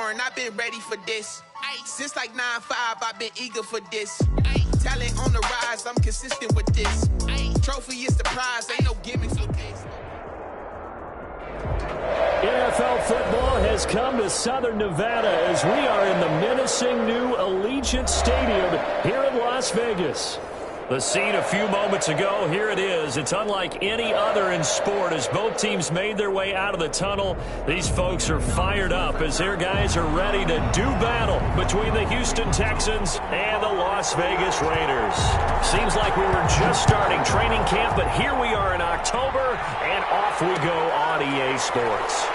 foreign, I've been ready for this. Since like 9-5, I've been eager for this. Talent on the rise, I'm consistent with this. Trophy is the prize, ain't no gimmicks with this. NFL football has come to Southern Nevada as we are in the menacing new Allegiant Stadium here in Las Vegas. The scene a few moments ago, here it is. It's unlike any other in sport as both teams made their way out of the tunnel. These folks are fired up as their guys are ready to do battle between the Houston Texans and the Las Vegas Raiders. Seems like we were just starting training camp, but here we are in October, and off we go on EA Sports.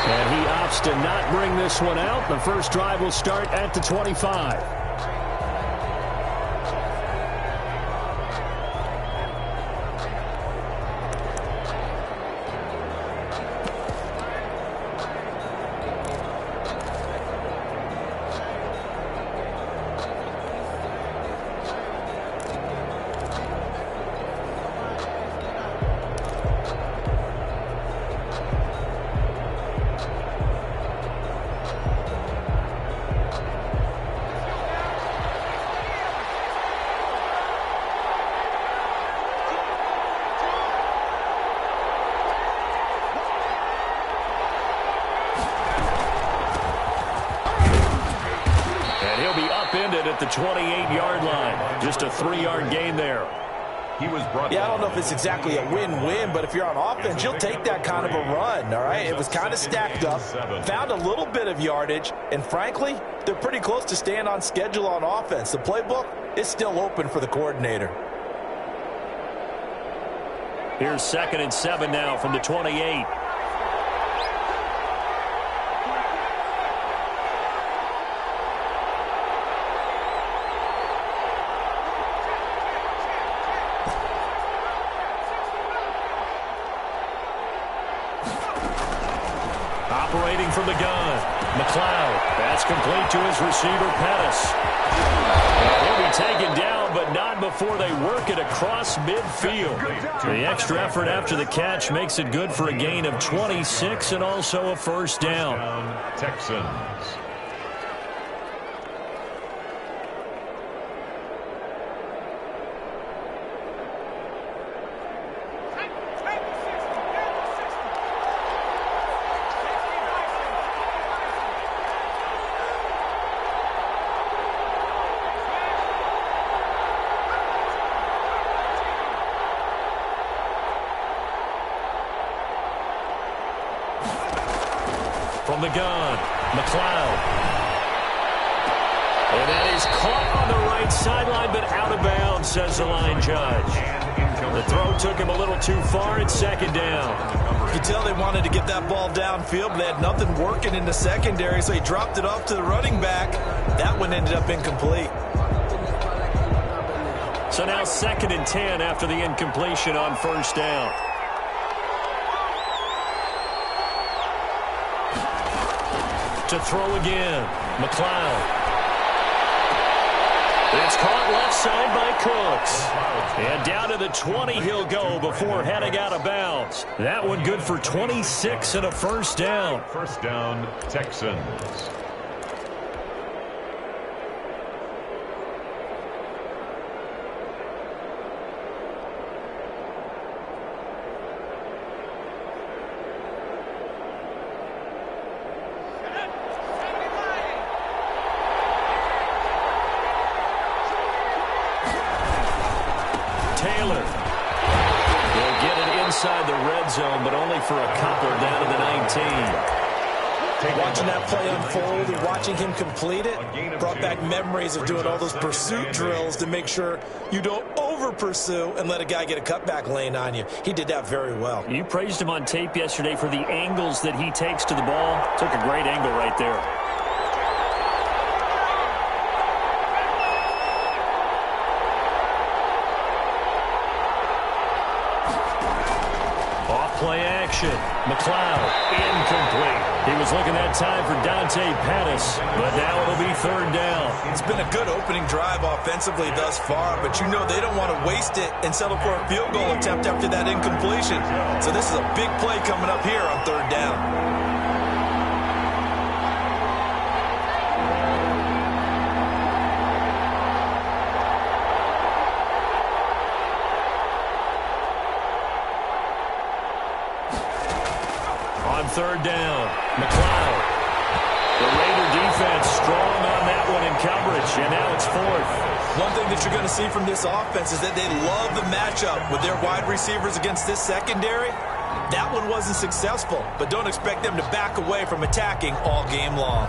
And he opts to not bring this one out. The first drive will start at the 25. At the 28-yard line. Just a 3-yard gain there. I don't know if it's exactly a win-win, but if you're on offense, you'll take that kind of a run, all right? It was kind of stacked up, found a little bit of yardage, and frankly, they're pretty close to staying on schedule on offense. The playbook is still open for the coordinator. Here's 2nd and 7 now from the 28. Operating from the gun, McLeod. That's complete to his receiver, Pettis. He'll be taken down, but not before they work it across midfield. The extra effort after the catch makes it good for a gain of 26 and also a first down. Texans. From the gun, McLeod. And that is caught on the right sideline, but out of bounds, says the line judge. The throw took him a little too far. It's 2nd down. You could tell they wanted to get that ball downfield, but they had nothing working in the secondary, so he dropped it off to the running back. That one ended up incomplete. So now 2nd and 10 after the incompletion on first down. To throw again, McLeod. It's caught left side by Cooks. And down to the 20 he'll go before heading out of bounds. That one good for 26 and a first down. First down, Texans. Inside the red zone, but only for a couple down to the 19. Watching that play unfold and watching him complete it brought back memories of doing all those pursuit drills to make sure you don't over-pursue and let a guy get a cutback lane on you. He did that very well. You praised him on tape yesterday for the angles that he takes to the ball. Took a great angle right there. Play action. McLeod, incomplete. He was looking that time for Dante Pettis, but now it'll be 3rd down. It's been a good opening drive offensively thus far, but you know they don't want to waste it and settle for a field goal attempt after that incompletion. So this is a big play coming up here on 3rd down. On third down, McLeod. The Raider defense strong on that one in coverage, and now it's fourth. One thing that you're going to see from this offense is that they love the matchup with their wide receivers against this secondary. That one wasn't successful, but don't expect them to back away from attacking all game long.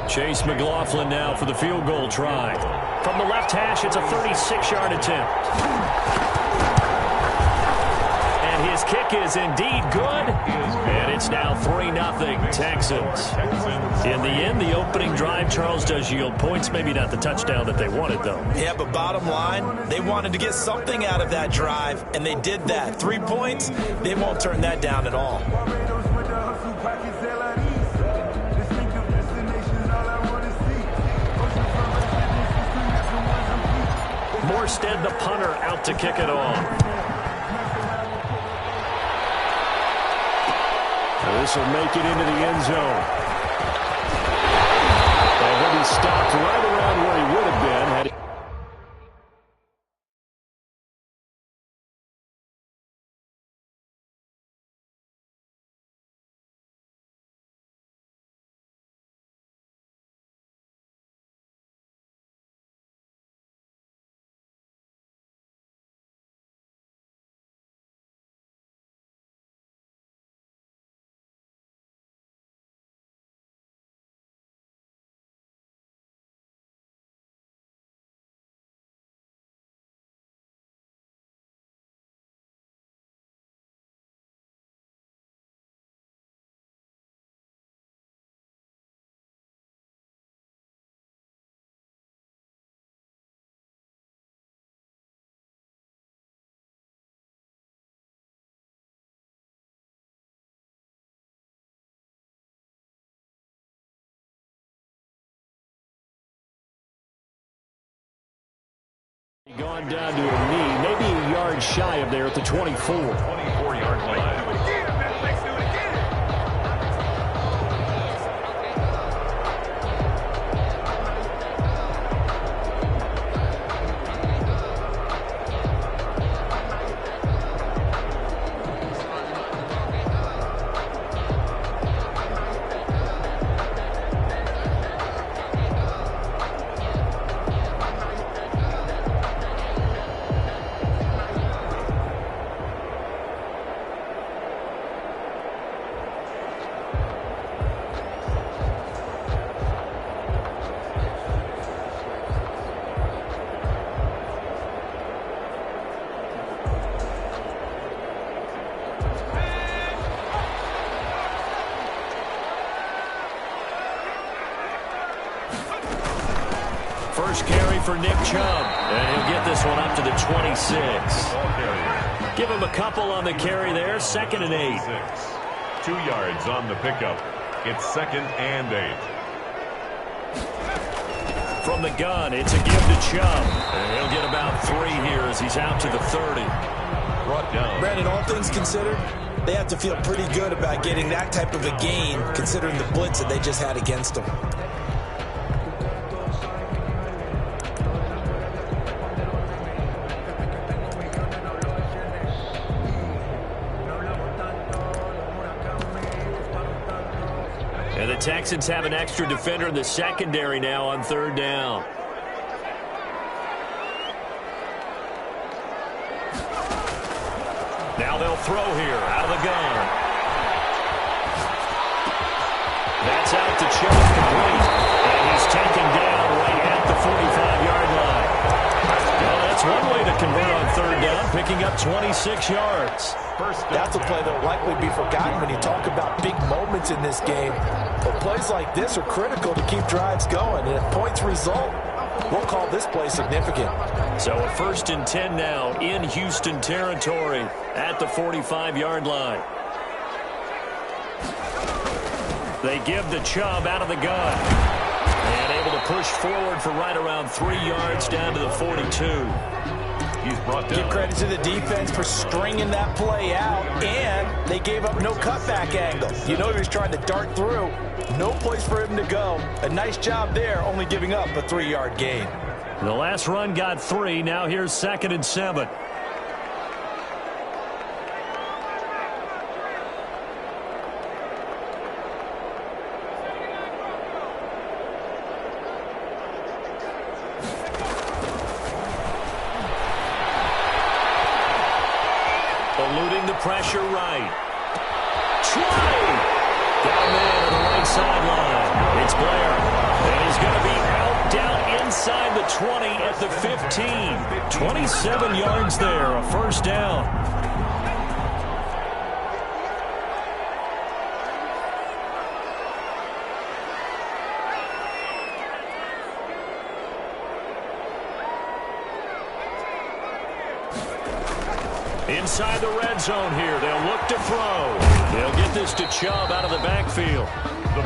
Chase McLaughlin now for the field goal try. From the left hash, it's a 36-yard attempt. And his kick is indeed good. And it's now 3-0 Texans. In the end, the opening drive, Charles, does yield points. Maybe not the touchdown that they wanted, though. Yeah, but bottom line, they wanted to get something out of that drive, and they did that. 3 points, they won't turn that down at all. Morstead, the punter, out to kick it off. This will make it into the end zone. And he'll be stopped right around where he would have been had he... Gone down to a knee, maybe a yard shy of there at the 24. 24-yard line. First carry for Nick Chubb, and he'll get this one up to the 26. Give him a couple on the carry there, 2nd and 8. 2 yards on the pickup. It's 2nd and 8. From the gun, it's a give to Chubb, and he'll get about 3 here as he's out to the 30. Brought down. Brandon, all things considered, they have to feel pretty good about getting that type of a gain, considering the blitz that they just had against them. And the Texans have an extra defender in the secondary now on 3rd down. Now they'll throw here out of the gun. That's out to Chubb, complete. And he's taken down right at the 45-yard line. Well, that's one way to convert on 3rd down, picking up 26 yards. That's a play that will likely be forgotten when you talk about big moments in this game. But plays like this are critical to keep drives going. And if points result, we'll call this play significant. So a 1st and 10 now in Houston territory at the 45-yard line. They give the Chubb out of the gun. And able to push forward for right around 3 yards down to the 42. He's brought down. Give credit to the defense for stringing that play out, and they gave up no cutback angle. You know he was trying to dart through. No place for him to go. A nice job there, only giving up a 3-yard gain. The last run got 3. Now here's 2nd and 7. Eluding the pressure right. Try! Down there to the right sideline. It's Blair. And he's going to be out down inside the 20 at the 15. 27 yards there, a first down. Inside the red zone here. They'll look to throw. They'll get this to Chubb out of the backfield.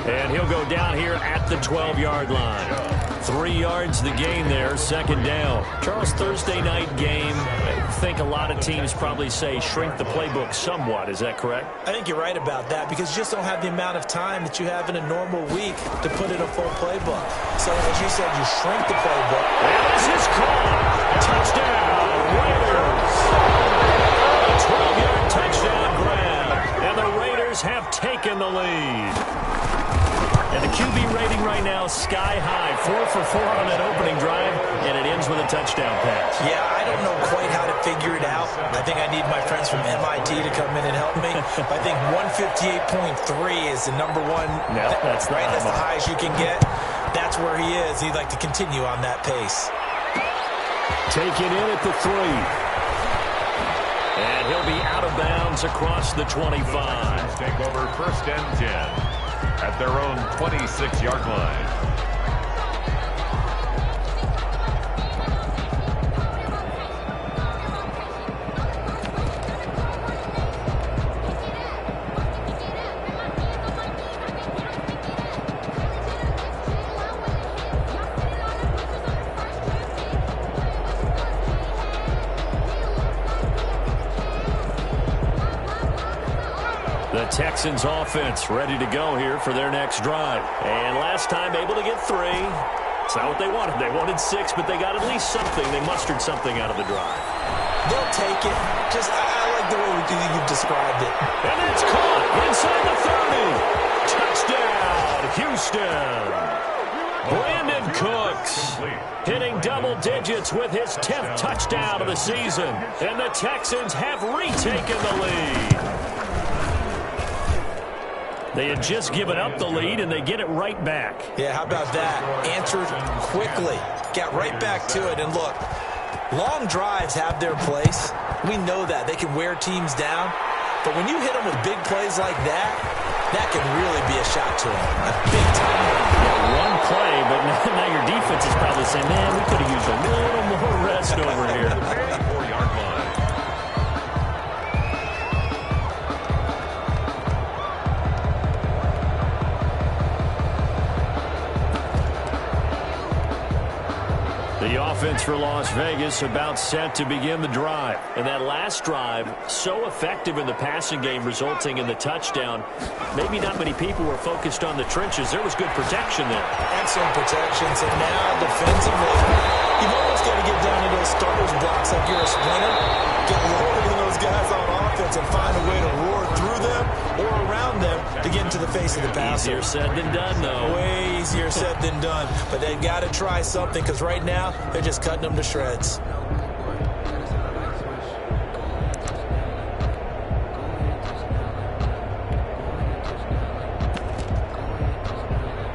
And he'll go down here at the 12-yard line. 3 yards the gain there, 2nd down. Charles, Thursday night game, I think a lot of teams probably say shrink the playbook somewhat. Is that correct? I think you're right about that because you just don't have the amount of time that you have in a normal week to put in a full playbook. So as you said, you shrink the playbook. And this is caught. Touchdown, Raiders. A 12-yard touchdown grab. And the Raiders have taken the lead. And the QB rating right now, sky high. 4 for 4 on that opening drive, and it ends with a touchdown pass. Yeah, I don't know quite how to figure it out. I think I need my friends from MIT to come in and help me. I think 158.3 is the number one. No, that's right. That's the highest you can get. That's where he is. He'd like to continue on that pace. Taken in at the 3. And he'll be out of bounds across the 25. Take over 1st and 10 at their own 26-yard line. The Texans offense ready to go here for their next drive. And last time able to get 3. It's not what they wanted. They wanted 6, but they got at least something. They mustered something out of the drive. They'll take it. I like the way you've described it. And it's caught inside the 30. Touchdown, Houston. Brandon Cooks hitting double digits with his 10th touchdown of the season. And the Texans have retaken the lead. They had just given up the lead, and they get it right back. Yeah, how about that? Answered quickly. Got right back to it. And look, long drives have their place. We know that. They can wear teams down. But when you hit them with big plays like that, that can really be a shot to them. A big time. Yeah, one play, but now your defense is probably saying, man, we could have used a little more rest over here. 4-yard line. The offense for Las Vegas about set to begin the drive. And that last drive, so effective in the passing game, resulting in the touchdown. Maybe not many people were focused on the trenches. There was good protection there. Excellent protection. So now defensively, you've almost got to get down to those starters blocks like you're a sprinter. Get lower than those guys on offense and find a way to roar through them or around them to get into the face of the passer. Easier said than done, though. Way easier said than done. But they've got to try something because right now they're just cutting them to shreds.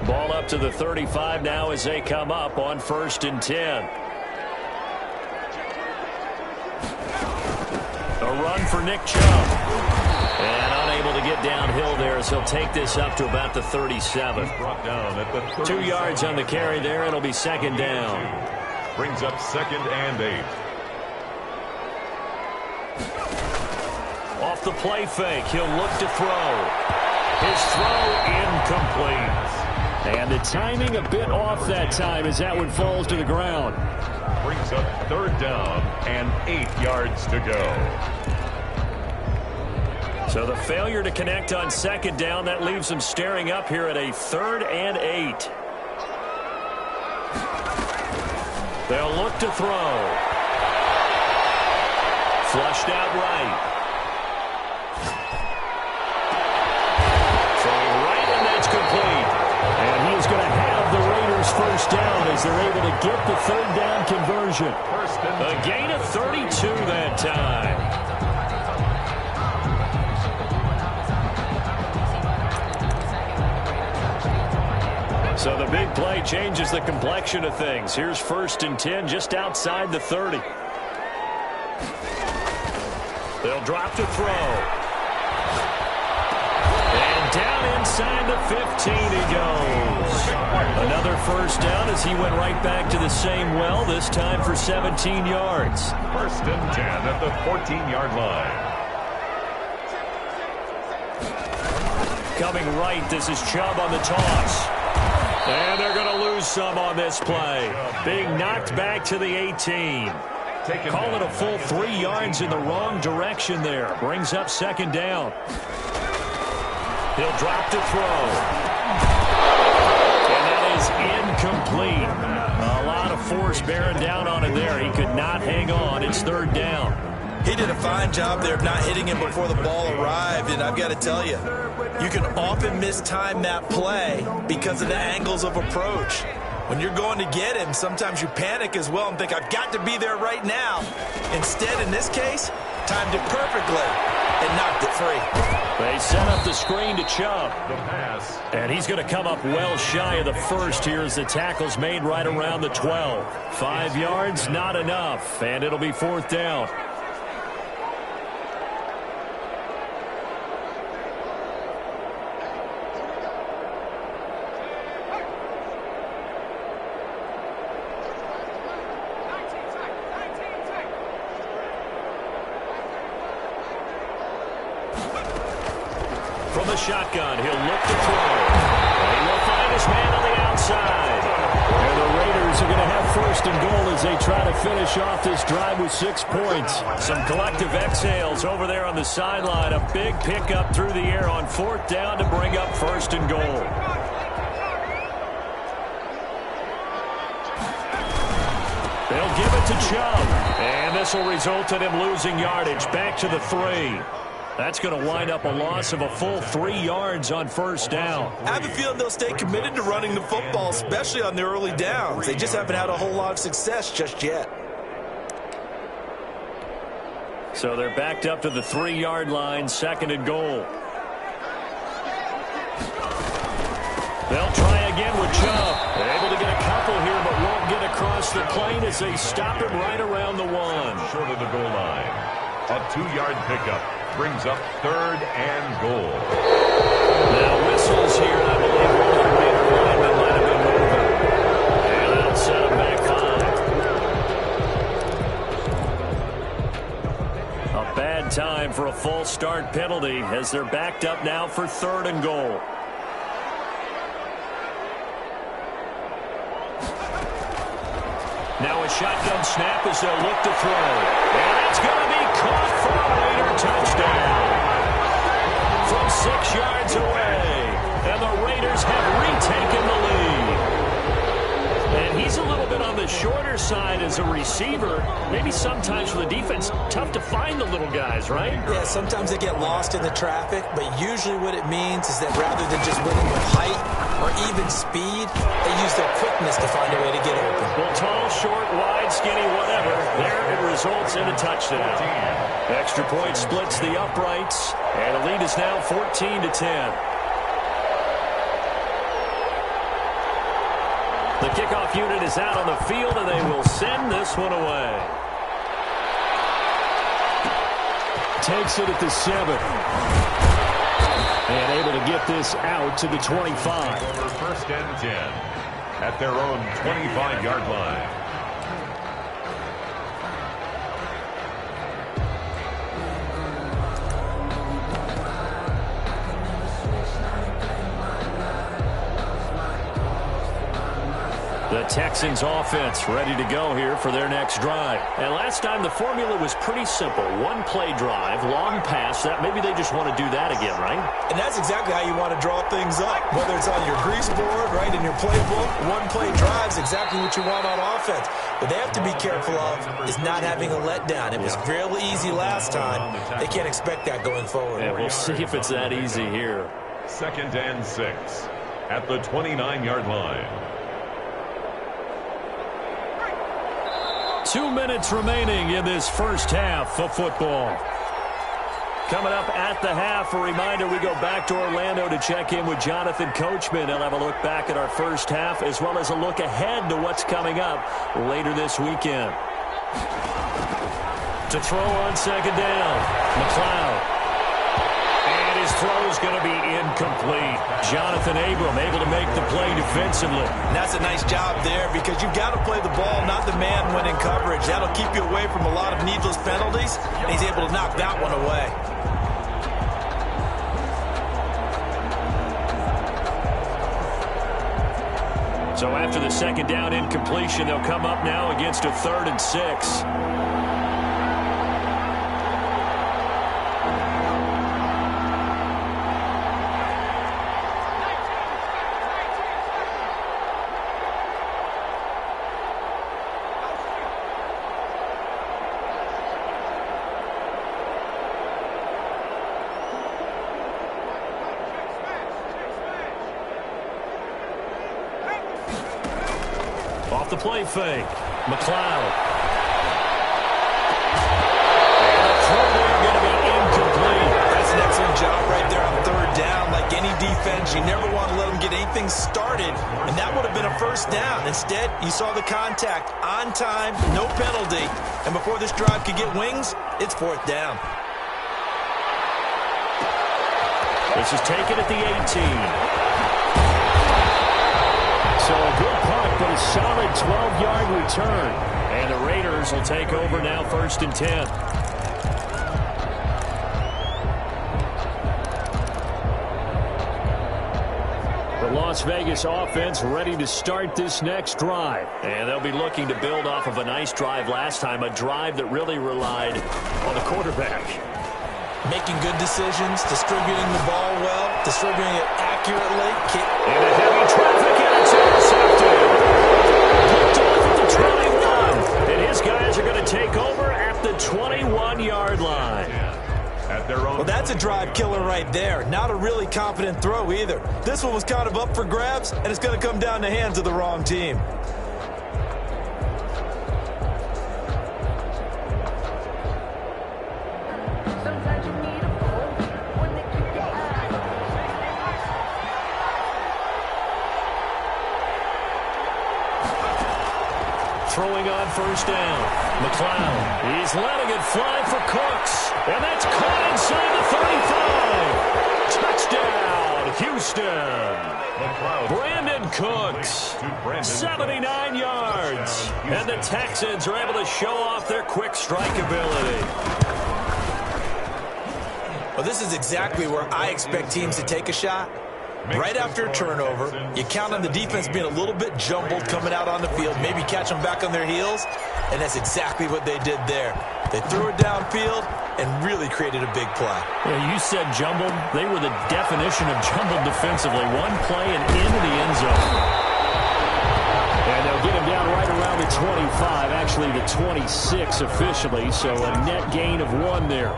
Ball up to the 35 now as they come up on 1st and 10. A run for Nick Chubb. And unable to get downhill there as he'll take this up to about the 37. Brought down at the 2 yards on the carry there. It'll be 2nd down. Brings up 2nd and 8. Off the play fake, he'll look to throw. His throw incomplete. And the timing a bit off that time as that one falls to the ground. Brings up 3rd down and 8 yards to go. So the failure to connect on 2nd down, that leaves them staring up here at a 3rd and 8. They'll look to throw. Flushed out right. Throwing right, and that's complete. And he is going to have the Raiders 1st down as they're able to get the 3rd down conversion. A gain of 32 that time. So the big play changes the complexion of things. Here's 1st and 10 just outside the 30. They'll drop to throw. And down inside the 15 he goes. Another 1st down as he went right back to the same well, this time for 17 yards. 1st and 10 at the 14-yard line. Coming right, this is Chubb on the toss. And they're going to lose some on this play. Being knocked back to the 18. Call it a full 3 yards in the wrong direction there. Brings up 2nd down. He'll drop to throw. And that is incomplete. A lot of force bearing down on it there. He could not hang on. It's 3rd down. He did a fine job there of not hitting him before the ball arrived, and I've got to tell you, you can often mistime that play because of the angles of approach. When you're going to get him, sometimes you panic as well and think, I've got to be there right now. Instead, in this case, timed it perfectly and knocked it free. They set up the screen to Chubb. And he's going to come up well shy of the 1st here as the tackle's made right around the 12. 5 yards, not enough, and it'll be 4th down. From the shotgun, he'll look to throw. And he will find his man on the outside. And the Raiders are going to have 1st and goal as they try to finish off this drive with 6 points. Some collective exhales over there on the sideline. A big pickup through the air on 4th down to bring up 1st and goal. They'll give it to Chubb. And this will result in him losing yardage back to the 3. That's going to wind up a loss of a full 3 yards on 1st down. I have a feeling they'll stay committed to running the football, especially on the early downs. They just haven't had a whole lot of success just yet. So they're backed up to the 3-yard line, 2nd and goal. They'll try again with Chubb. They're able to get a couple here, but won't get across the plane as they stop him right around the 1. Short of the goal line. A 2-yard pickup. Brings up 3rd and goal. Now whistles here, I believe one of the Raider linemen might have been moving. And that'll set him back high. A bad time for a false start penalty as they're backed up now for 3rd and goal. Now a shotgun snap as they'll look to throw. And it's going to be caught for a Raider touchdown. From 6 yards away. And the Raiders have retaken the lead. And he's a little bit on the shorter side as a receiver. Maybe sometimes for the defense, tough to find the little guys, right? Yeah, sometimes they get lost in the traffic, but usually what it means is that rather than just winning with height or even speed, they use their quickness to find a way to get open. Well, tall, short, wide, skinny, whatever. There it results in a touchdown. Extra point splits the uprights, and the lead is now 14-10. The kickoff unit is out on the field, and they will send this one away. Takes it at the 7. And able to get this out to the 25. Over 1st and 10 at their own 25-yard line. Texans offense ready to go here for their next drive. And last time the formula was pretty simple. One play drive, long pass. That maybe they just want to do that again, right? And that's exactly how you want to draw things up. Whether it's on your grease board, right, in your playbook, one play drive is exactly what you want on offense. What they have to be careful of is not having a letdown. It was real easy last time. They can't expect that going forward. And we'll see if it's that easy here. 2nd and 6 at the 29-yard line. 2 minutes remaining in this first half of football. Coming up at the half, a reminder, we go back to Orlando to check in with Jonathan Coachman. He'll have a look back at our first half as well as a look ahead to what's coming up later this weekend. To throw on 2nd down, McLeod. And his throw's going to be incomplete. Jonathan Abram able to make the play defensively. And that's a nice job there because you've got to play the ball, not the man when in coverage. That'll keep you away from a lot of needless penalties, and he's able to knock that one away. So after the 2nd down incompletion, they'll come up now against a 3rd and 6. Off the play fake, McLeod. And the throw there going to be incomplete. That's an excellent job right there on 3rd down. Like any defense, you never want to let them get anything started, and that would have been a 1st down. Instead, you saw the contact on time, no penalty, and before this drive could get wings, it's 4th down. This is taken at the 18. So a good punt, but a solid 12-yard return. And the Raiders will take over now 1st and 10. The Las Vegas offense ready to start this next drive. And they'll be looking to build off of a nice drive last time, a drive that really relied on the quarterback. Making good decisions, distributing the ball well, distributing it accurately. And a heavy traffic, and it's intercepted. Picked off at the 21. And his guys are going to take over at the 21-yard line. Well, that's a drive killer right there. Not a really confident throw either. This one was kind of up for grabs, and it's going to come down the hands of the wrong team. Throwing on 1st down. McLeod. He's letting it fly for Cooks. And that's caught inside the 35. Touchdown, Houston. Brandon Cooks. 79 yards. And the Texans are able to show off their quick strike ability. Well, this is exactly where I expect teams to take a shot. Right after a turnover, you count on the defense being a little bit jumbled coming out on the field, maybe catch them back on their heels, and that's exactly what they did there. They threw it downfield and really created a big play. Yeah, you said jumbled. They were the definition of jumbled defensively. One play and into the end zone. And they'll get him down right around the 25, actually the 26 officially, so a net gain of 1 there.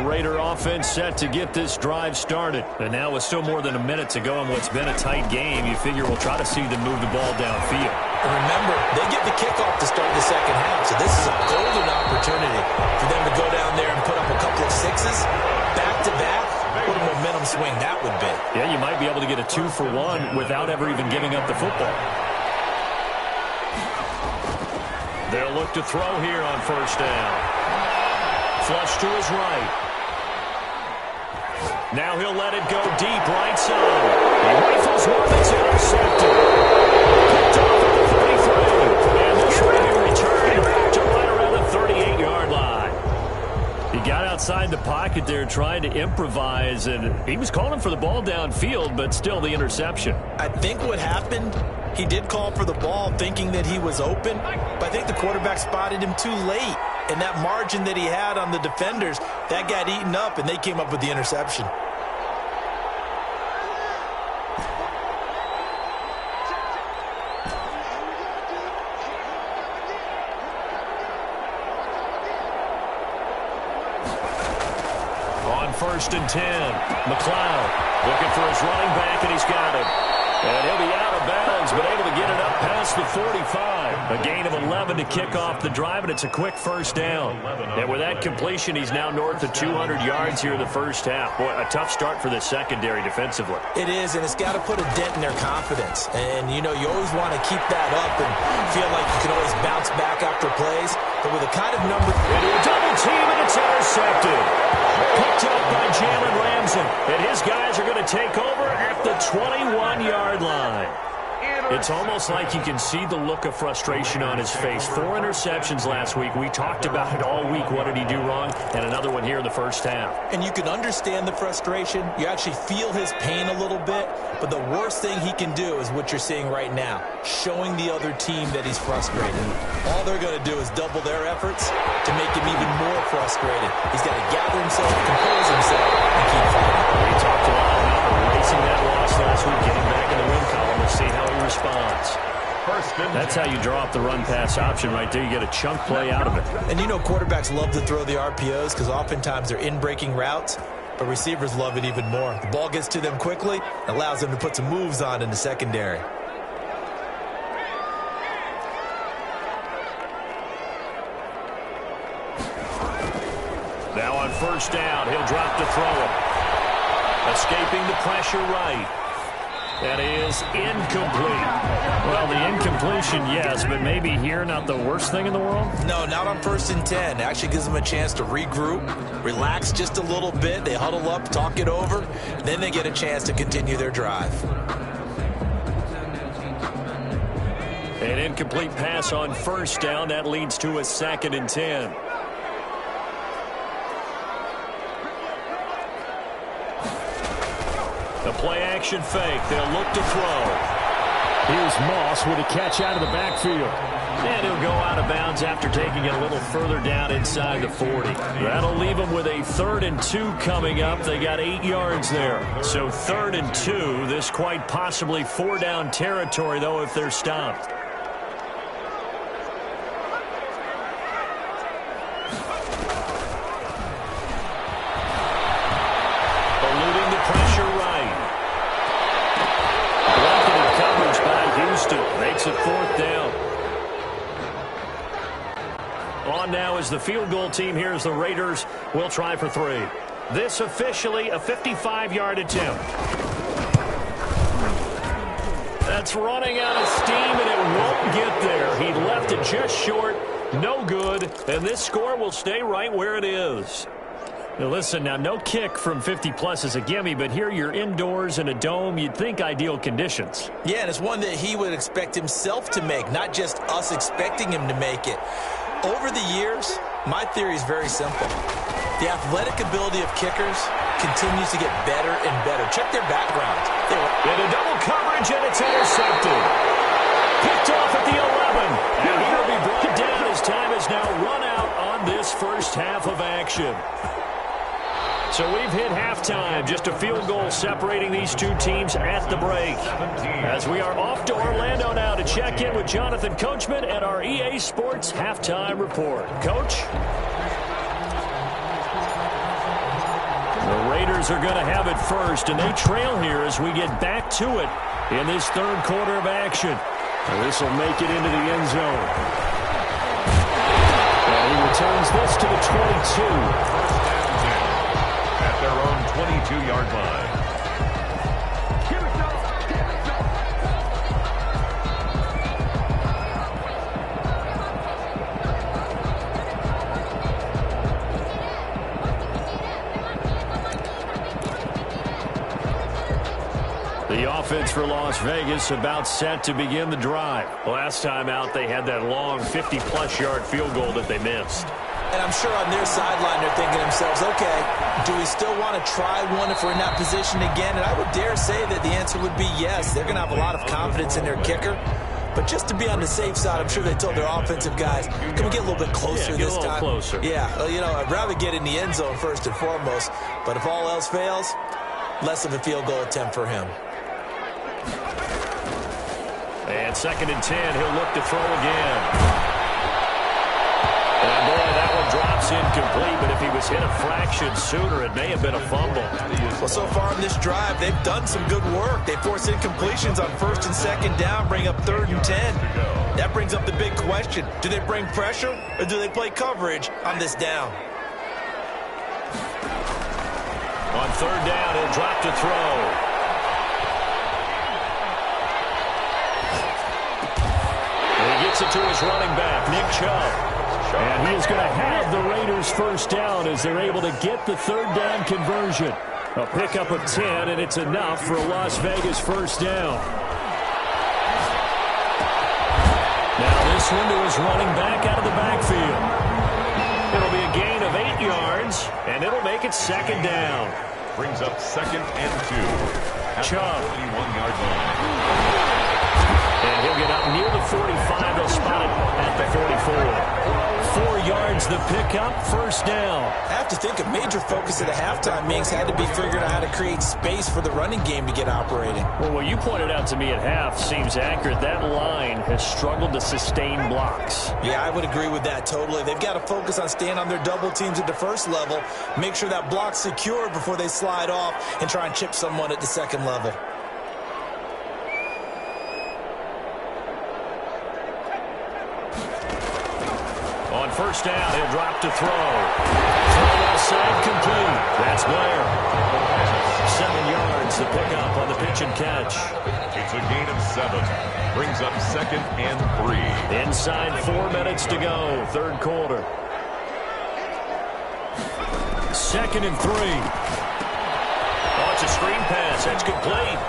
Raider offense set to get this drive started. And now with still more than a minute to go in what's been a tight game, you figure we'll try to see them move the ball downfield. And remember, they get the kickoff to start the 2nd half, so this is a golden opportunity for them to go down there and put up a couple of 6s back-to-back. What a momentum swing that would be. Yeah, you might be able to get a 2-for-1 without ever even giving up the football. They'll look to throw here on 1st down. Flush to his right. Now he'll let it go deep right side. He rifles one that's intercepted. Picked off at the 33. And this will be returned to right around the 38-yard line. He got outside the pocket there trying to improvise, and he was calling for the ball downfield, but still the interception. I think what happened, he did call for the ball thinking that he was open, but I think the quarterback spotted him too late. And that margin that he had on the defenders, that got eaten up, and they came up with the interception. On 1st and 10, McLeod looking for his running back, and he's got it. And he'll be out of bounds, but able to get it up past the 45. A gain of 11 to kick off the drive, and it's a quick first down. And with that completion, he's now north of 200 yards here in the first half. Boy, a tough start for the secondary defensively. It is, and it's got to put a dent in their confidence. And, you know, you always want to keep that up and feel like you can always bounce back after plays. But with a kind of number... Into a double team, and it's intercepted. Picked up by Jalen Ramsey. And his guys are going to take over at the 21-yard line. It's almost like you can see the look of frustration on his face. 4 interceptions last week. We talked about it all week. What did he do wrong? And another one here in the first half. And you can understand the frustration. You actually feel his pain a little bit. But the worst thing he can do is what you're seeing right now, showing the other team that he's frustrated. All they're going to do is double their efforts to make him even more frustrated. He's got to gather himself, compose himself, and keep fighting. We talked a lot about erasing that loss last week, getting back in the win column. Let's see how he responds. That's how you draw up the run-pass option right there. You get a chunk play out of it. And you know quarterbacks love to throw the RPOs because oftentimes they're in-breaking routes, but receivers love it even more. The ball gets to them quickly, allows them to put some moves on in the secondary. Now on first down, he'll drop to throw it. Escaping the pressure right. That is incomplete. Well, the incompletion, yes, but maybe here not the worst thing in the world? No, not on 1st and 10. It actually gives them a chance to regroup, relax just a little bit. They huddle up, talk it over. Then they get a chance to continue their drive. An incomplete pass on first down. That leads to a 2nd and 10. The play-action fake. They'll look to throw. Here's Moss with a catch out of the backfield. And he'll go out of bounds after taking it a little further down inside the 40. That'll leave them with a 3rd and 2 coming up. They got 8 yards there. So 3rd and 2. This quite possibly 4-down territory, though, if they're stopped. Eluding the pressure right. Blanketed coverage by Houston. Makes it 4th down. On now is the field goal team. Here's the Raiders. We'll try for 3. This officially a 55-yard attempt. That's running out of steam, and it won't get there. He left it just short. No good. And this score will stay right where it is. Now listen, now no kick from 50-plus is a gimme, but here you're indoors in a dome. You'd think ideal conditions. Yeah, and it's one that he would expect himself to make, not just us expecting him to make it. Over the years, my theory is very simple. The athletic ability of kickers continues to get better and better. Check their backgrounds. Into double coverage, and it's intercepted. Picked off at the 11. And he'll be brought down as time has now run out on this first half of action. So we've hit halftime. Just a field goal separating these two teams at the break. As we are off to Orlando now to check in with Jonathan Coachman at our EA Sports Halftime Report. Coach? The Raiders are going to have it first, and they trail here as we get back to it in this 3rd quarter of action. And this will make it into the end zone. And he returns this to the 22. At their own 22-yard line. offense for Las Vegas about set to begin the drive. Last time out, they had that long 50-plus yard field goal that they missed. And I'm sure on their sideline they're thinking to themselves, okay, do we still want to try one if we're in that position again? And I would dare say that the answer would be yes. They're going to have a lot of confidence in their kicker. But just to be on the safe side, I'm sure they told their offensive guys, can we get a little bit closer this time? Closer. Yeah, well, you know, I'd rather get in the end zone first and foremost. But if all else fails, less of a field goal attempt for him. And 2nd and 10, he'll look to throw again. And boy, that one drops incomplete, but if he was hit a fraction sooner, it may have been a fumble. Well, so far in this drive, they've done some good work. They force incompletions on 1st and 2nd down, bring up 3rd and 10. That brings up the big question. Do they bring pressure, or do they play coverage on this down? On 3rd down, he'll drop to throw. And he gets it to his running back, Nick Chubb. And he is going to have the Raiders first down as they're able to get the 3rd down conversion. A pickup of 10, and it's enough for a Las Vegas first down. Now this one to his running back out of the backfield. It'll be a gain of 8 yards, and it'll make it 2nd down. Brings up 2nd and 2. Chubb. 41-yard line. And he'll get up near the 45. They'll spot it at the 44. 4 yards the pickup, first down. I have to think a major focus of the halftime meetings had to be figuring out how to create space for the running game to get operating. Well, what you pointed out to me at half seems accurate. That line has struggled to sustain blocks. Yeah, I would agree with that totally. They've got to focus on staying on their double teams at the first level, make sure that block's secured before they slide off and try and chip someone at the second level. On first down, he'll drop to throw. Throw outside, complete. That's Blair. 7 yards, the pickup on the pitch and catch. It's a gain of 7. Brings up 2nd and 3. Inside 4 minutes to go, 3rd quarter. 2nd and 3. Oh, it's a screen pass. That's complete.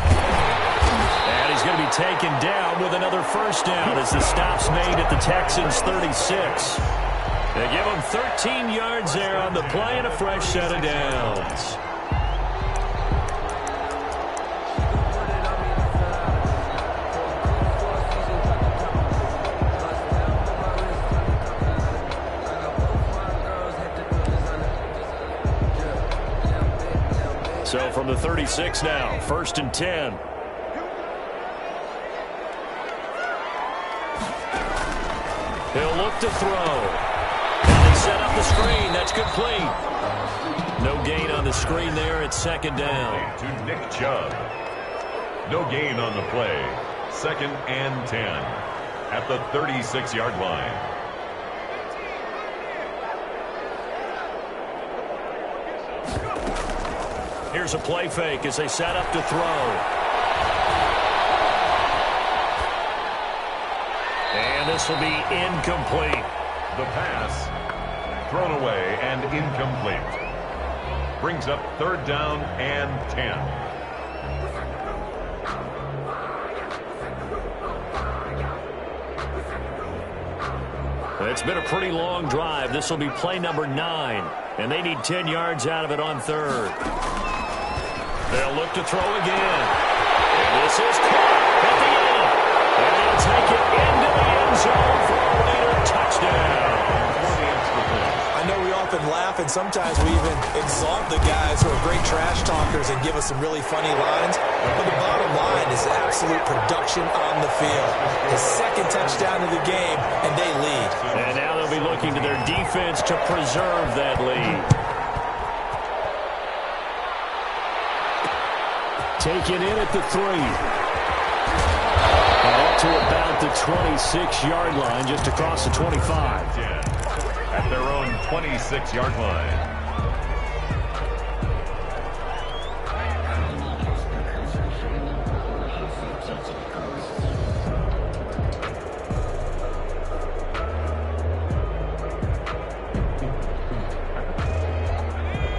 And he's going to be taken down with another first down as the stop's made at the Texans' 36. They give him 13 yards there on the play and a fresh set of downs. So from the 36 now, 1st and 10. He'll look to throw. And they set up the screen. That's complete. No gain on the screen there. It's 2nd down. To Nick Chubb. No gain on the play. 2nd and 10 at the 36-yard line. Here's a play fake as they set up to throw. And this will be incomplete. The pass thrown away and incomplete. Brings up 3rd down and 10. It's been a pretty long drive. This will be play number 9. And they need 10 yards out of it on 3rd. They'll look to throw again. And this is caught at the end. And they'll take it into the end zone for a Raider touchdown. I know we often laugh and sometimes we even exalt the guys who are great trash talkers and give us some really funny lines. But the bottom line is absolute production on the field. His 2nd touchdown of the game, and they lead. And now they'll be looking to their defense to preserve that lead. Taken in at the 3. And up to about the 26-yard line, just across the 25. At their own 26-yard line.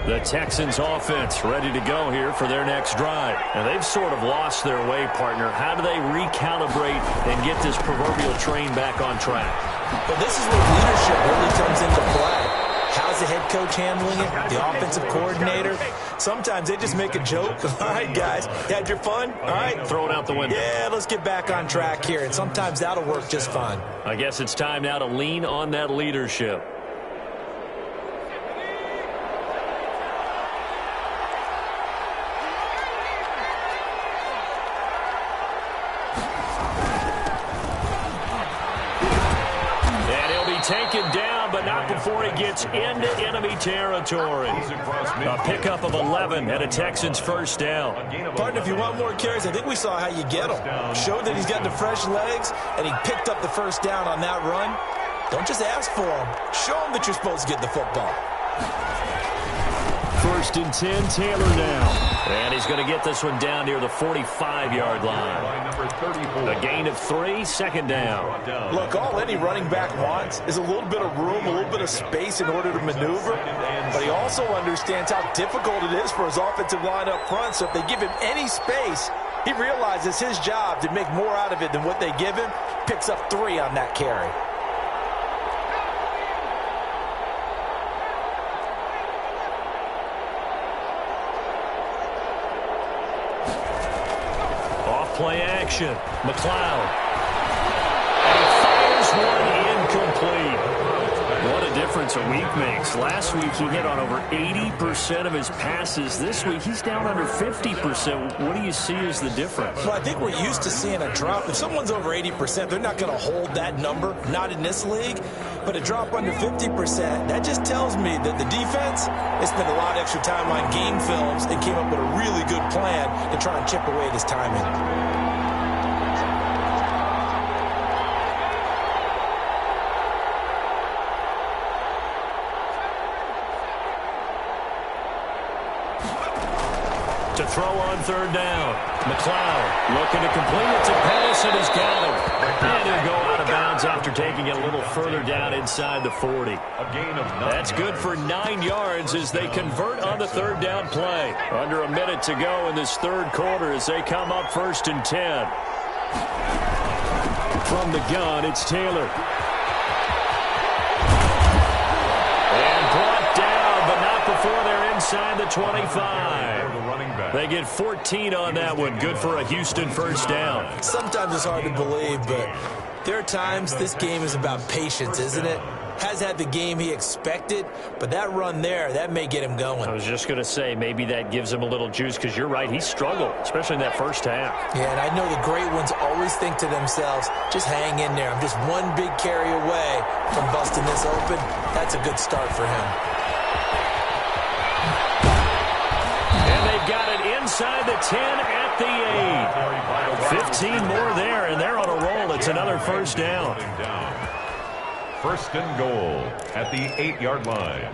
The Texans offense ready to go here for their next drive. And they've sort of lost their way, partner. How do they recalibrate and get this proverbial train back on track? But this is where leadership really comes into play. How's the head coach handling it? The offensive coordinator? Sometimes they just make a joke. All right, guys, had your fun? All right. Throw it out the window. Yeah, let's get back on track here. And sometimes that'll work just fine. I guess it's time now to lean on that leadership. Taken down, but not before he gets into enemy territory. A pickup of 11 and a Texans first down. Partner, if you want more carries, I think we saw how you get them. Showed that he's got the fresh legs, and he picked up the first down on that run. Don't just ask for him. Show him that you're supposed to get the football. First and 10, Taylor now. And he's going to get this one down near the 45-yard line. A gain of 3, second down. Look, all any running back wants is a little bit of room, a little bit of space in order to maneuver. But he also understands how difficult it is for his offensive line up front. So if they give him any space, he realizes his job to make more out of it than what they give him. Picks up 3 on that carry. Play action. McLeod. And he fires one incomplete. What a difference a week makes. Last week he hit on over 80% of his passes. This week he's down under 50%. What do you see as the difference? Well, I think we're used to seeing a drop. If someone's over 80%, they're not going to hold that number. Not in this league. But a drop under 50%, that just tells me that the defense has spent a lot of extra time on game films and came up with a really good plan to try and chip away this timing. To throw on third down. McLeod looking to complete it to Pettis, and he's got him. And he'll go out of bounds after taking it a little further down inside the 40. That's good for 9 yards as they convert on the third down play. Under a minute to go in this third quarter as they come up first and 10. From the gun, it's Taylor. And brought down, but not before they're inside the 25. They get 14 on that one. Good for a Houston first down. Sometimes it's hard to believe, but there are times this game is about patience, isn't it? Has had the game he expected, but that run there, that may get him going. I was just going to say, maybe that gives him a little juice, because you're right, he struggled, especially in that first half. Yeah, and I know the great ones always think to themselves, just hang in there. I'm just one big carry away from busting this open. That's a good start for him. Got it inside the 10 at the 8. 15 more there, and they're on a roll. It's another first down. First and goal at the 8-yard line.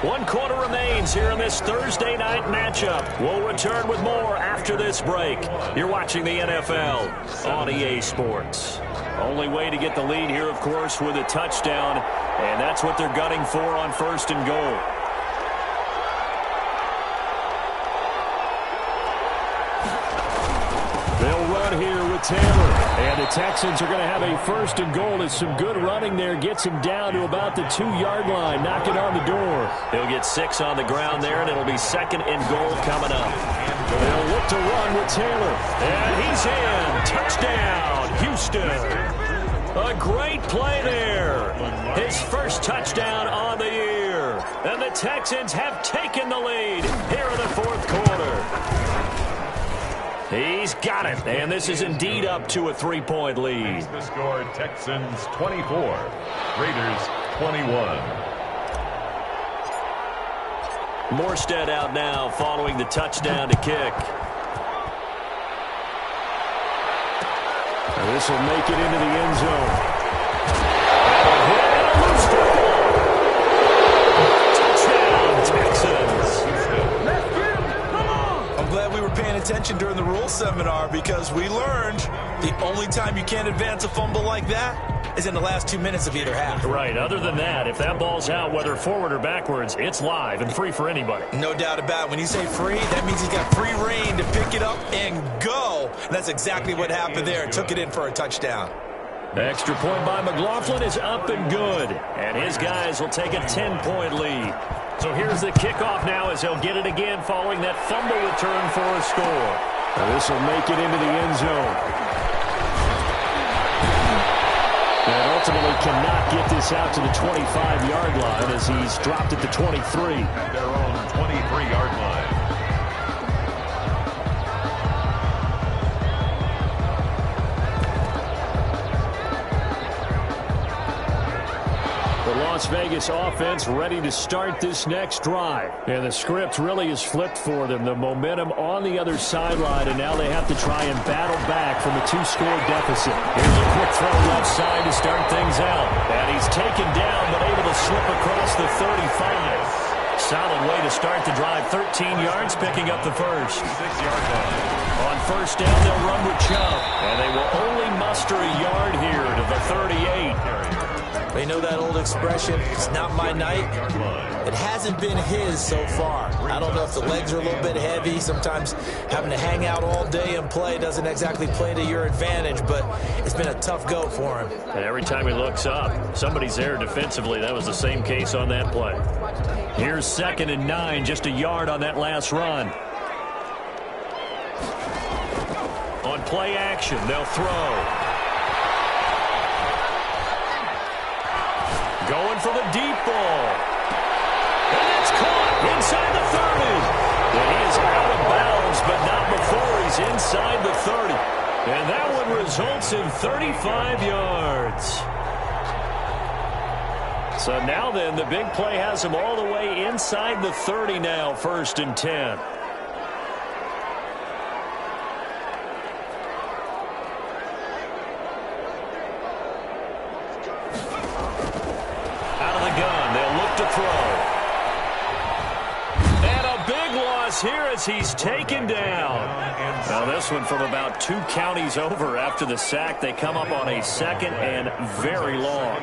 One quarter remains here in this Thursday night matchup. We'll return with more after this break. You're watching the NFL on EA Sports. Only way to get the lead here, of course, with a touchdown, and that's what they're gunning for on first and goal. They'll run here with Taylor, and the Texans are going to have a first and goal as some good running there gets him down to about the 2-yard line, knocking on the door. He'll get 6 on the ground there, and it'll be second and goal coming up. They'll look to run with Taylor, and he's in. Touchdown, Houston. A great play there. His first touchdown on the year. And the Texans have taken the lead here in the fourth quarter. He's got it, and this is indeed up to a 3-point lead. The score, Texans 24, Raiders 21. Morstead out now following the touchdown to kick. And this will make it into the end zone. And a loose football. Touchdown, Texans. I'm glad we were paying attention during the rule seminar, because we learned the only time you can't advance a fumble like that is in the last 2 minutes of either half. Right. Other than that, if that ball's out, whether forward or backwards, it's live and free for anybody. No doubt about it. When you say free, that means he's got free reign to pick it up and go. And that's exactly what happened there. Took it in for a touchdown. Extra point by McLaughlin is up and good. And his guys will take a 10-point lead. So here's the kickoff now as he'll get it again following that fumble return for a score. This will make it into the end zone. And ultimately cannot get this out to the 25-yard line as he's dropped at the 23. At their own 23-yard line. Las Vegas offense ready to start this next drive. And the script really is flipped for them. The momentum on the other sideline, and now they have to try and battle back from a 2-score deficit. Here's a quick throw left side to start things out. And he's taken down but able to slip across the 35. Solid way to start the drive. 13 yards, picking up the first. 6-yard line. On first down, they'll run with Chubb. And they will only muster a yard here to the 38. They know that old expression, it's not my night. It hasn't been his so far. I don't know if the legs are a little bit heavy. Sometimes having to hang out all day and play doesn't exactly play to your advantage, but it's been a tough go for him. And every time he looks up, somebody's there defensively. That was the same case on that play. Here's 2nd and 9, just a yard on that last run. On play action, they'll throw. Going for the deep ball. And it's caught inside the 30. And he is out of bounds, but not before he's inside the 30. And that one results in 35 yards. So now then, the big play has him all the way inside the 30 now, 1st and 10. Here as he's taken down. Now this one from about 2 counties over after the sack. They come up on a 2nd and very long.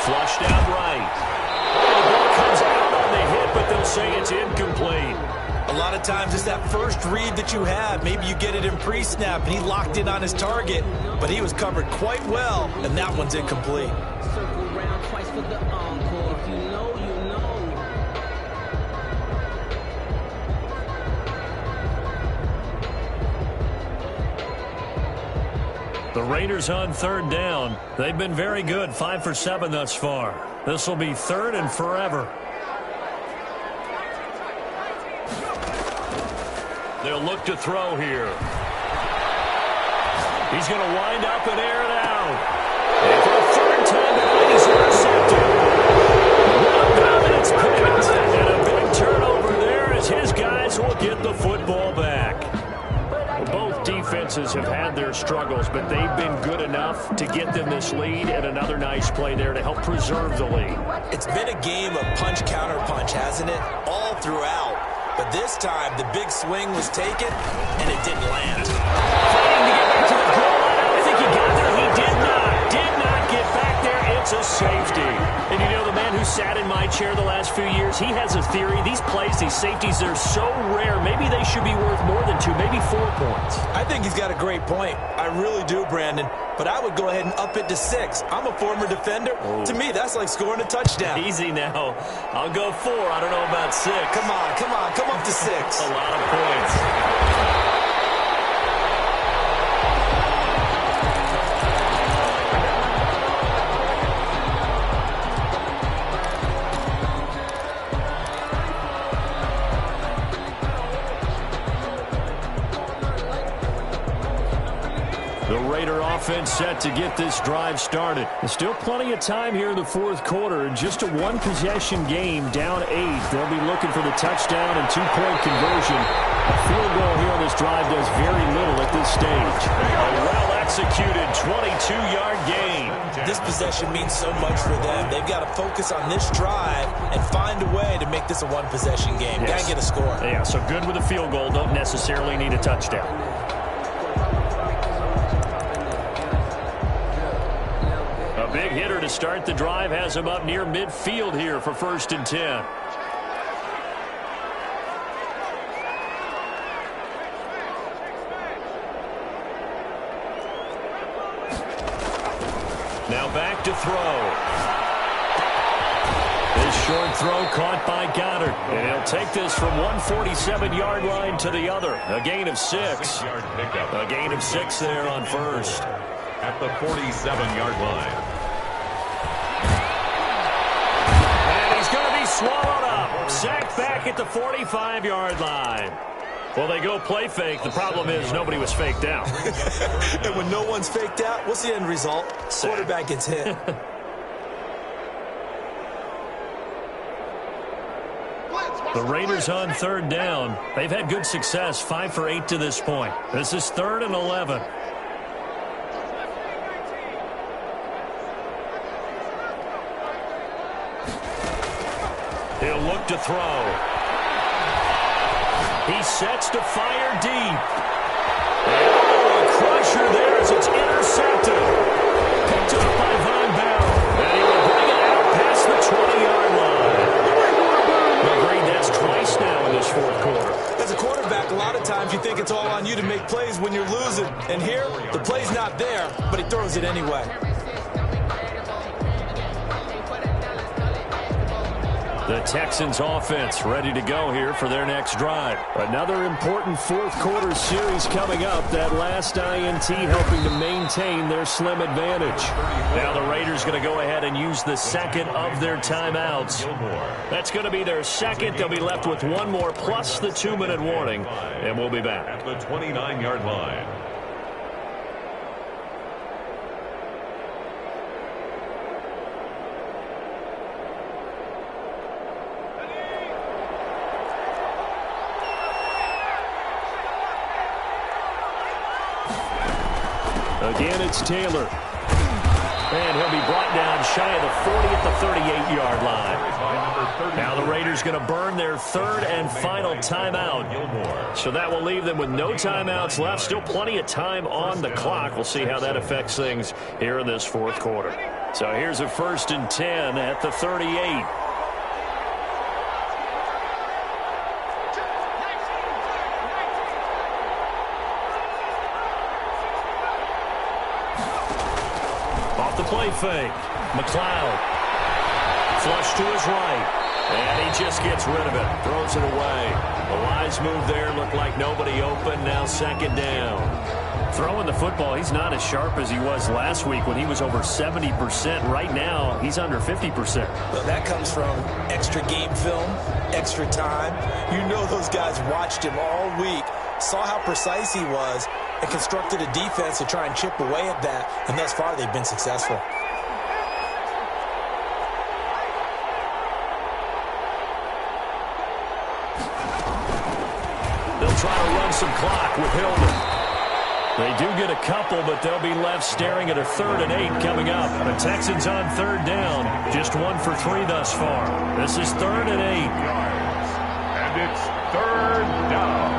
Flushed out right. The ball comes out on the hit, but they'll say it's incomplete. A lot of times it's that first read that you have. Maybe you get it in pre-snap, and he locked in on his target, but he was covered quite well, and that one's incomplete. The Raiders on 3rd down. They've been very good, 5 for 7 thus far. This will be 3rd and forever. They'll look to throw here. He's going to wind up and air it out. And for the 3rd time tonight, he's intercepted. And it's picked. And a big turnover there as his guys will get the football back. Both defenses have had their struggles, but they've been good enough to get them this lead, and another nice play there to help preserve the lead. It's been a game of punch-counter-punch, hasn't it? All throughout. But this time, the big swing was taken, and it didn't land. Fighting to get back to the goal line. I don't think he got there. He did not get back there. It's a safety. And you know, the man who sat in my chair the last few years, he has a theory. These plays, these safeties, they're so rare. Maybe they should be worth more than 2, maybe 4 points. I think he's got a great point. I really do, Brandon. But I would go ahead and up it to 6. I'm a former defender. Oh. To me, that's like scoring a touchdown. Easy now. I'll go 4. I don't know about 6. Come on. Come up to 6. A lot of points. The Raider offense set to get this drive started. There's still plenty of time here in the 4th quarter. Just a 1-possession game, down 8. They'll be looking for the touchdown and 2-point conversion. A field goal here on this drive does very little at this stage. A well-executed 22-yard gain. This possession means so much for them. They've got to focus on this drive and find a way to make this a one-possession game. Got to get a score. Yeah, so good with a field goal. Don't necessarily need a touchdown. A big hitter to start the drive has him up near midfield here for 1st and 10. Now back to throw. This short throw caught by Goddard. And he'll take this from 147-yard line to the other. A gain of 6. A gain of 6 there on first. At the 47-yard line. And he's going to be swallowed up. Sacked back at the 45-yard line. Well, they go play fake. The problem is nobody was faked out. And when no one's faked out, what's the end result? Quarterback gets hit. The Raiders on 3rd down. They've had good success, 5 for 8 to this point. This is 3rd and 11. He'll look to throw. He sets to fire deep. Oh, a crusher there as it's intercepted. Picked up by Von Bell. And he will bring it out past the 20-yard line. Agreed, that's twice now in this 4th quarter. As a quarterback, a lot of times you think it's all on you to make plays when you're losing. And here, the play's not there, but he throws it anyway. The Texans offense ready to go here for their next drive. Another important 4th quarter series coming up. That last INT helping to maintain their slim advantage. Now the Raiders going to go ahead and use the second of their timeouts. That's going to be their second. They'll be left with one more plus the 2-minute warning. And we'll be back. At the 29-yard line. Again, it's Taylor. And he'll be brought down shy of the 40 at the 38-yard line. Now the Raiders going to burn their 3rd and final timeout. So that will leave them with no timeouts left. Still plenty of time on the clock. We'll see how that affects things here in this 4th quarter. So here's a 1st and 10 at the 38. Play fake. McLeod. Flush to his right. And he just gets rid of it. Throws it away. A wise move there. Looked like nobody open. Now 2nd down. Throwing the football, he's not as sharp as he was last week when he was over 70%. Right now, he's under 50%. Well, that comes from extra game film, extra time. You know those guys watched him all week, saw how precise he was, and constructed a defense to try and chip away at that, and thus far they've been successful. They'll try to run some clock with Hillman. They do get a couple, but they'll be left staring at a 3rd and 8 coming up. The Texans on 3rd down, just 1 for 3 thus far. This is 3rd and 8. And it's 3rd down.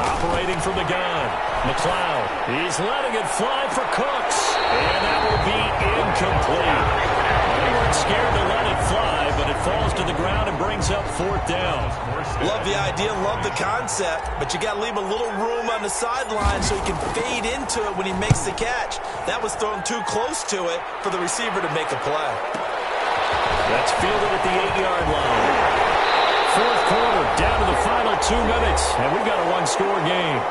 Operating from the gun, McLeod. He's letting it fly for Cooks. And that will be incomplete. They weren't scared to let it fly, but it falls to the ground and brings up 4th down. Love the idea, love the concept, but you got to leave a little room on the sideline so he can fade into it when he makes the catch. That was thrown too close to it for the receiver to make a play. That's fielded at the 8-yard line. 4th quarter, down to the final 2 minutes, and we've got a one-score game.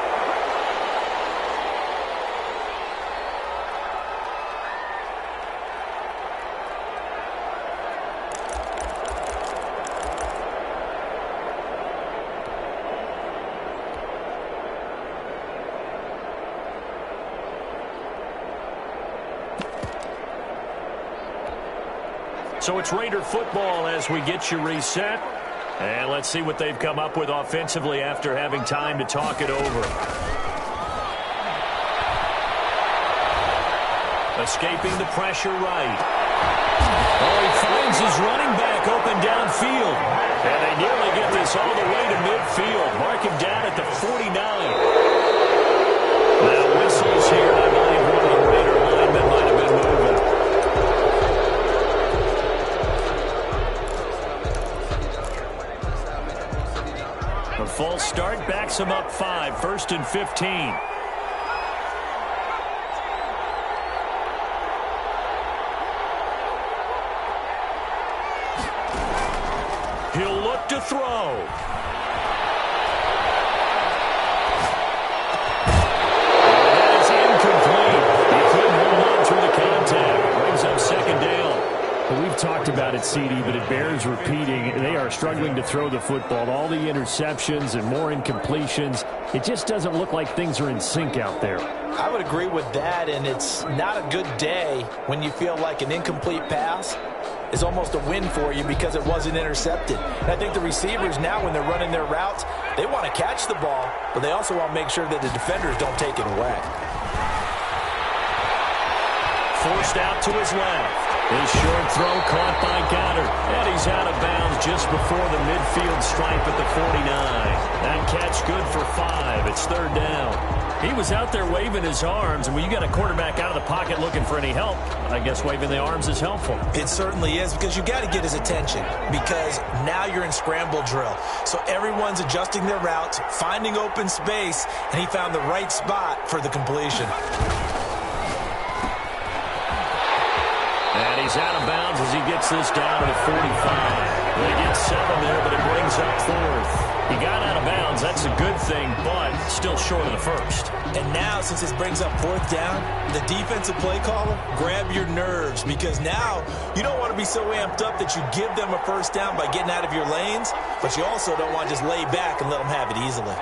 So it's Raider football as we get you reset. And let's see what they've come up with offensively after having time to talk it over. Escaping the pressure right. Oh, he finds his running back open downfield. And they nearly get this all the way to midfield. Mark him down at the 49. Now whistles here. I believe one of the Raider linemen might have been moving. The false start backs him up 5. 1st and 15. He'll look to throw. That is incomplete. He couldn't hold on through the contact. Brings up 2nd down. Well, we've talked about it, CD, but it bears repeating. They are struggling to throw the football. All the interceptions and more incompletions. It just doesn't look like things are in sync out there. I would agree with that, and it's not a good day when you feel like an incomplete pass is almost a win for you because it wasn't intercepted. And I think the receivers now, when they're running their routes, they want to catch the ball, but they also want to make sure that the defenders don't take it away. Forced out to his left. His short throw caught by Goddard. And he's out of bounds just before the midfield stripe at the 49. That catch good for 5. It's 3rd down. He was out there waving his arms, and when you got a quarterback out of the pocket looking for any help, I guess waving the arms is helpful. It certainly is, because you got to get his attention, because now you're in scramble drill. So everyone's adjusting their routes, finding open space, and he found the right spot for the completion. And he's out of bounds as he gets this down to the 45. They get 7 there, but it brings up 4th. He got out of bounds. That's a good thing, but still short of the 1st. And now, since this brings up 4th down, the defensive play caller, grab your nerves, because now you don't want to be so amped up that you give them a 1st down by getting out of your lanes, but you also don't want to just lay back and let them have it easily.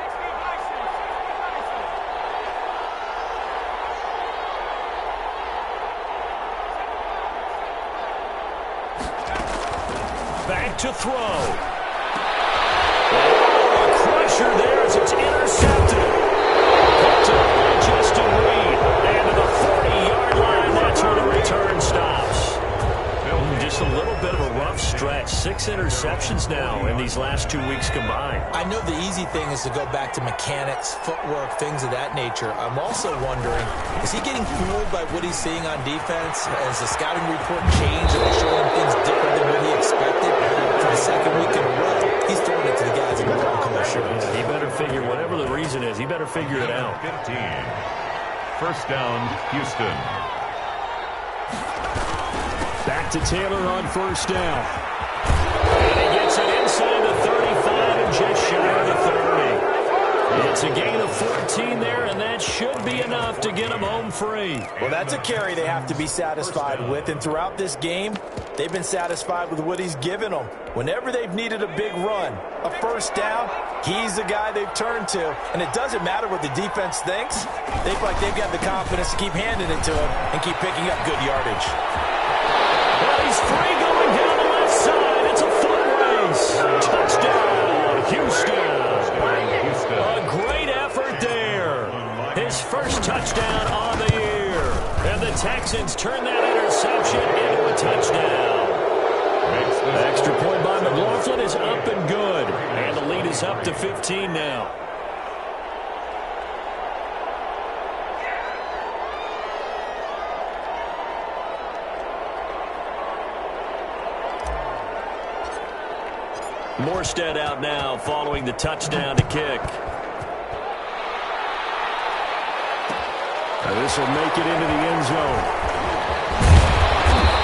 Back to throw. A crusher there as it's intercepted. Picked up by Justin Reed. And to the 40-yard line, that's where the return stops. Just a little bit of a rough stretch. 6 interceptions now in these last 2 weeks combined. I know the easy thing is to go back to mechanics, footwork, things of that nature. I'm also wondering, is he getting fooled by what he's seeing on defense? Has the scouting report changed and they're showing things different than what he expected? For the 2nd week in a row, he's throwing it to the guys in the wrong color shirts. He better figure, whatever the reason is, he better figure it out. 15. 1st down, Houston. Back to Taylor on 1st down. And he gets it inside the 35 and just shy of the 30. It's a gain of 14 there, and that should be enough to get him home free. Well, that's a carry they have to be satisfied with, and throughout this game, they've been satisfied with what he's given them. Whenever they've needed a big run, a 1st down, he's the guy they've turned to, and it doesn't matter what the defense thinks. They feel like they've got the confidence to keep handing it to him and keep picking up good yardage. Well, he's free going down the left side. It's a foot race. Touchdown, Houston. A great effort there. His 1st touchdown on the year. And the Texans turn that interception into a touchdown. The extra point by McLaughlin is up and good. And the lead is up to 15 now. Morstead out now following the touchdown to kick. This will make it into the end zone.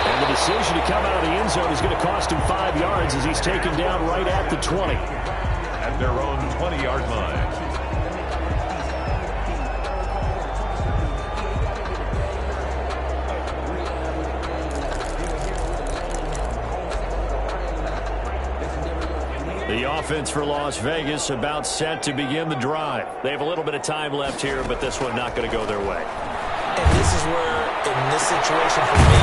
And the decision to come out of the end zone is going to cost him 5 yards as he's taken down right at the 20. At their own 20-yard line. The offense for Las Vegas about set to begin the drive. They have a little bit of time left here, but this one not going to go their way. And this is where, in this situation for me,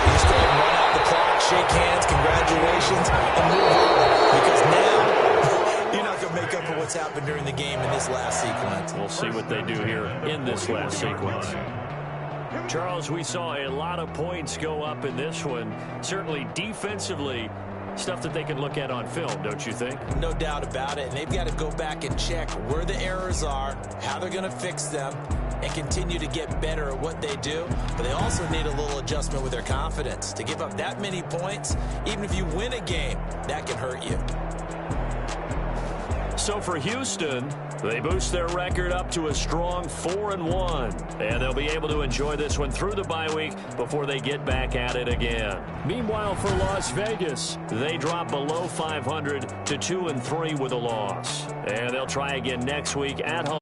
you just go ahead and run out stop the clock, shake hands, congratulations, and move on. Because now you're not going to make up for what's happened during the game in this last sequence. We'll see what they do here in this last sequence. Charles, we saw a lot of points go up in this one. Certainly defensively, stuff that they can look at on film, don't you think? No doubt about it. And they've got to go back and check where the errors are, how they're going to fix them, and continue to get better at what they do. But they also need a little adjustment with their confidence. To give up that many points, even if you win a game, that can hurt you. So for Houston, they boost their record up to a strong 4-1. And they'll be able to enjoy this one through the bye week before they get back at it again. Meanwhile, for Las Vegas, they drop below 500 to 2-3 with a loss. And they'll try again next week at home.